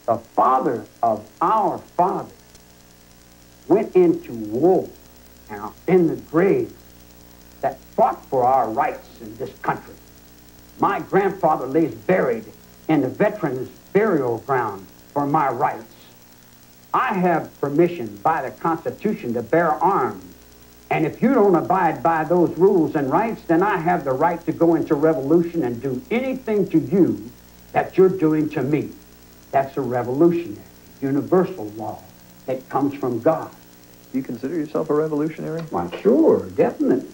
the father of our fathers, went into war and are in the grave that fought for our rights in this country. My grandfather lays buried in the Veterans Burial Ground for my rights. I have permission by the Constitution to bear arms. And if you don't abide by those rules and rights, then I have the right to go into revolution and do anything to you that you're doing to me. That's a revolutionary, universal law that comes from God. Do you consider yourself a revolutionary? Why, sure, definitely.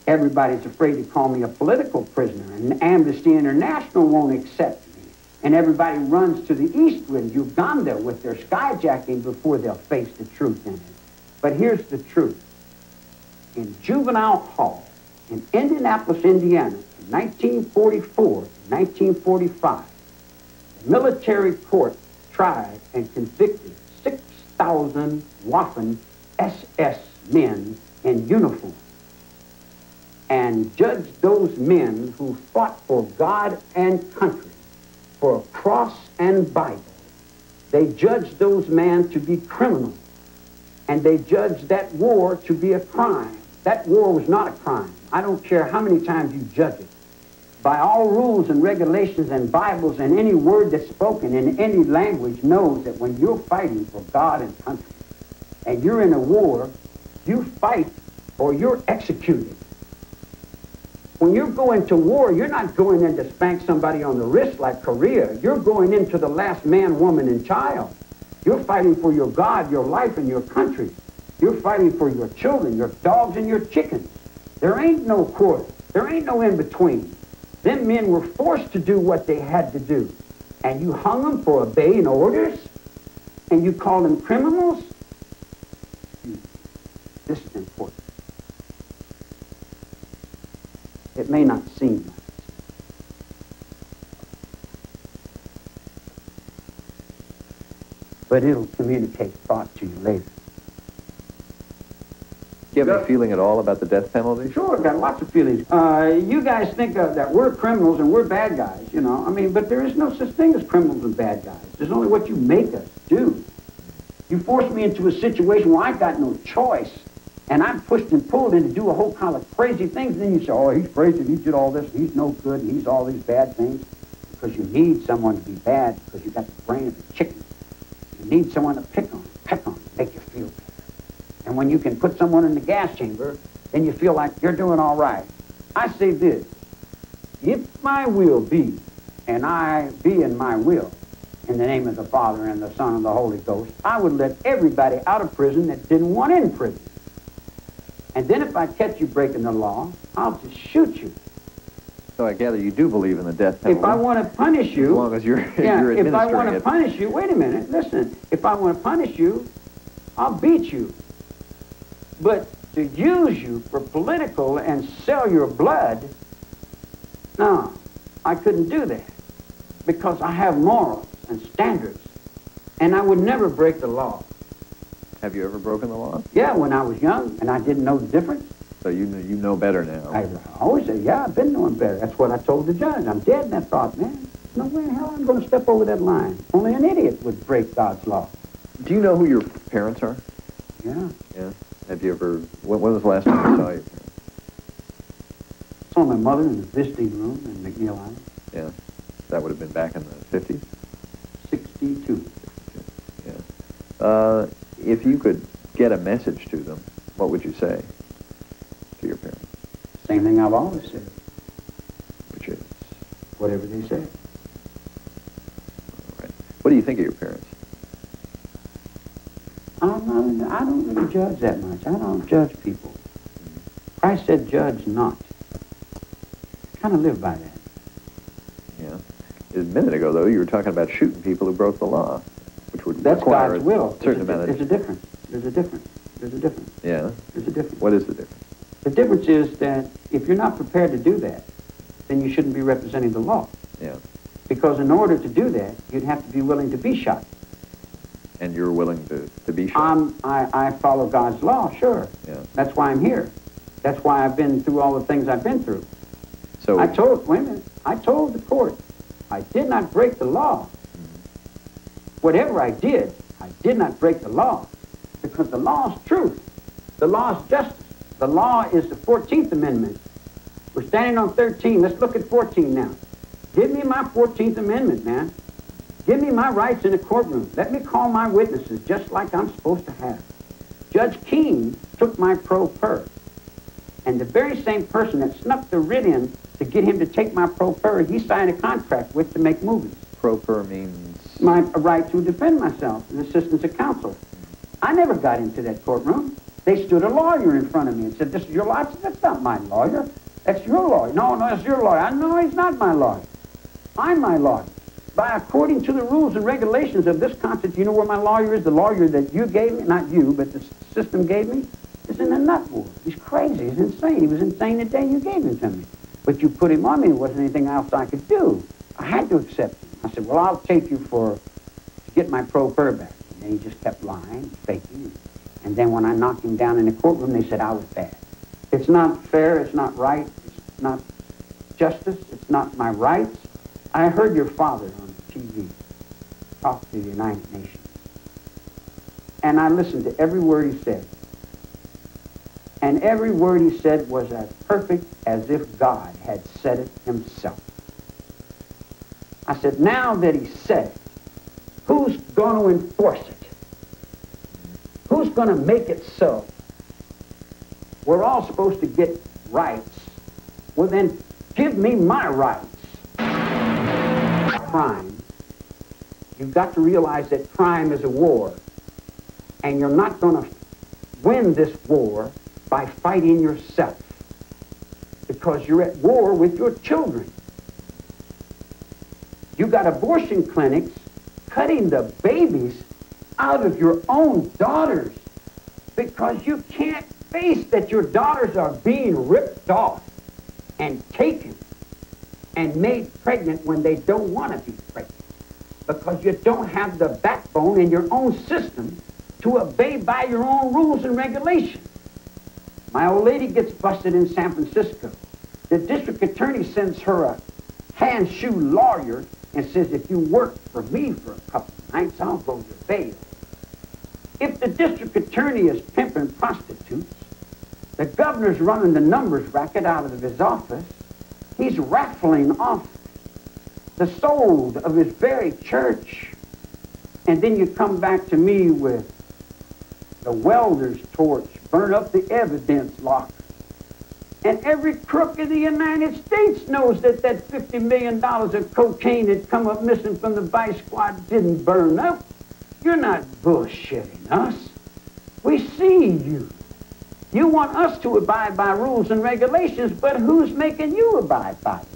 Everybody's afraid to call me a political prisoner, and Amnesty International won't accept me. And everybody runs to the east with Uganda with their skyjacking before they'll face the truth in it. But here's the truth. In juvenile hall in Indianapolis, Indiana, in 1944 to 1945, the military court tried and convicted 6,000 Waffen SS men in uniform, and judged those men who fought for God and country, for a cross and Bible. They judged those men to be criminals, and they judged that war to be a crime. That war was not a crime. I don't care how many times you judge it. By all rules and regulations and Bibles, and any word that's spoken in any language knows that when you're fighting for God and country, and you're in a war, you fight or you're executed. When you're going to war, you're not going in to spank somebody on the wrist like Korea. You're going into the last man, woman, and child. You're fighting for your God, your life, and your country. You're fighting for your children, your dogs, and your chickens. There ain't no quarter. There ain't no in-between. Them men were forced to do what they had to do. And you hung them for obeying orders? And you call them criminals? This is important. It may not seem like it, but it'll communicate thought to you later. Do you have any feeling at all about the death penalty? Sure, I've got lots of feelings. You guys think that we're criminals and we're bad guys, you know. I mean, but there is no such thing as criminals and bad guys. There's only what you make us do. You force me into a situation where I got no choice, and I'm pushed and pulled in to do a whole kind of crazy things, and then you say, oh, he's crazy, he did all this, he's no good, and he's all these bad things. Because you need someone to be bad, because you got the brain of a chicken. You need someone to pick on, make you feel better. And when you can put someone in the gas chamber, then you feel like you're doing all right. I say this, if my will be, and I be in my will, in the name of the Father and the Son and the Holy Ghost, I would let everybody out of prison that didn't want in prison. And then if I catch you breaking the law, I'll just shoot you. So I gather you do believe in the death penalty. If I want to punish you... As long as you're, yeah, you're administering if I want to it. punish you... Wait a minute, listen. If I want to punish you, I'll beat you. But to use you for political and sell your blood, no, I couldn't do that. Because I have morals and standards. And I would never break the law. Have you ever broken the law? Yeah, when I was young, and I didn't know the difference. So you know better now. I always say, yeah, I've been knowing better. That's what I told the judge. I'm dead, and I thought, man, no way in hell I'm going to step over that line. Only an idiot would break God's law. Do you know who your parents are? Yeah. Yeah. Have you ever... When was the last time you saw your parents? Saw my mother in the visiting room in McNeil Island. Yeah. That would have been back in the 50s? 62. Yeah. If you could get a message to them, what would you say to your parents? Same thing I've always said. Which is? Whatever they say. All right. What do you think of your parents? I don't really judge that much. I don't judge people. Christ said, judge not. I kind of live by that. Yeah. A minute ago, though, you were talking about shooting people who broke the law, which would That's require God's will. a certain amount of... There's a difference. There's a difference. There's a difference. Yeah? There's a difference. What is the difference? The difference is that if you're not prepared to do that, then you shouldn't be representing the law. Yeah. Because in order to do that, you'd have to be willing to be shot. And you're willing to be shot? I follow God's law, sure. Yeah. That's why I'm here. That's why I've been through all the things I've been through. So wait a minute, I told the court, I did not break the law. whatever I did not break the law, because the law is truth. The law is justice. The law is the 14th Amendment. We're standing on 13. Let's look at 14 now. Give me my 14th Amendment, man. Give me my rights in the courtroom. Let me call my witnesses just like I'm supposed to have. Judge Keene took my pro per. And the very same person that snuck the writ in to get him to take my pro per, he signed a contract with to make movies. Pro per means? My right to defend myself and assistance of counsel. I never got into that courtroom. They stood a lawyer in front of me and said, this is your lawyer? I said, that's not my lawyer. That's your lawyer. No, that's your lawyer. I know he's not my lawyer. I'm my lawyer. According to the rules and regulations of this constitution, you know where my lawyer is? The lawyer that you gave me, not you, but the system gave me, is in the nut ward. He's crazy. He's insane. He was insane the day you gave him to me. But you put him on me. There wasn't anything else I could do. I had to accept him. I said, well, I'll take you to get my pro per back. And then he just kept lying, faking. And then when I knocked him down in the courtroom, they said I was bad. It's not fair. It's not right. It's not justice. It's not my rights. I heard your father on TV talk to the United Nations. And I listened to every word he said. And every word he said was as perfect as if God had said it himself. I said, now that he said it, who's going to enforce it? Who's going to make it so? We're all supposed to get rights. Well, then give me my rights. Crime. You've got to realize that crime is a war. And you're not going to win this war by fighting yourself. Because you're at war with your children. You got abortion clinics cutting the babies out of your own daughters because you can't face that your daughters are being ripped off and taken and made pregnant when they don't want to be pregnant because you don't have the backbone in your own system to obey by your own rules and regulations. My old lady gets busted in San Francisco. The district attorney sends her a hand-shoe lawyer and says, if you work for me for a couple of nights, I'll go to bail. If the district attorney is pimping prostitutes, the governor's running the numbers racket out of his office, he's raffling off the souls of his very church. And then you come back to me with the welder's torch, burn up the evidence locker. And every crook in the United States knows that that $50 million of cocaine that come up missing from the vice squad didn't burn up. You're not bullshitting us. We see you. You want us to abide by rules and regulations, but who's making you abide by them?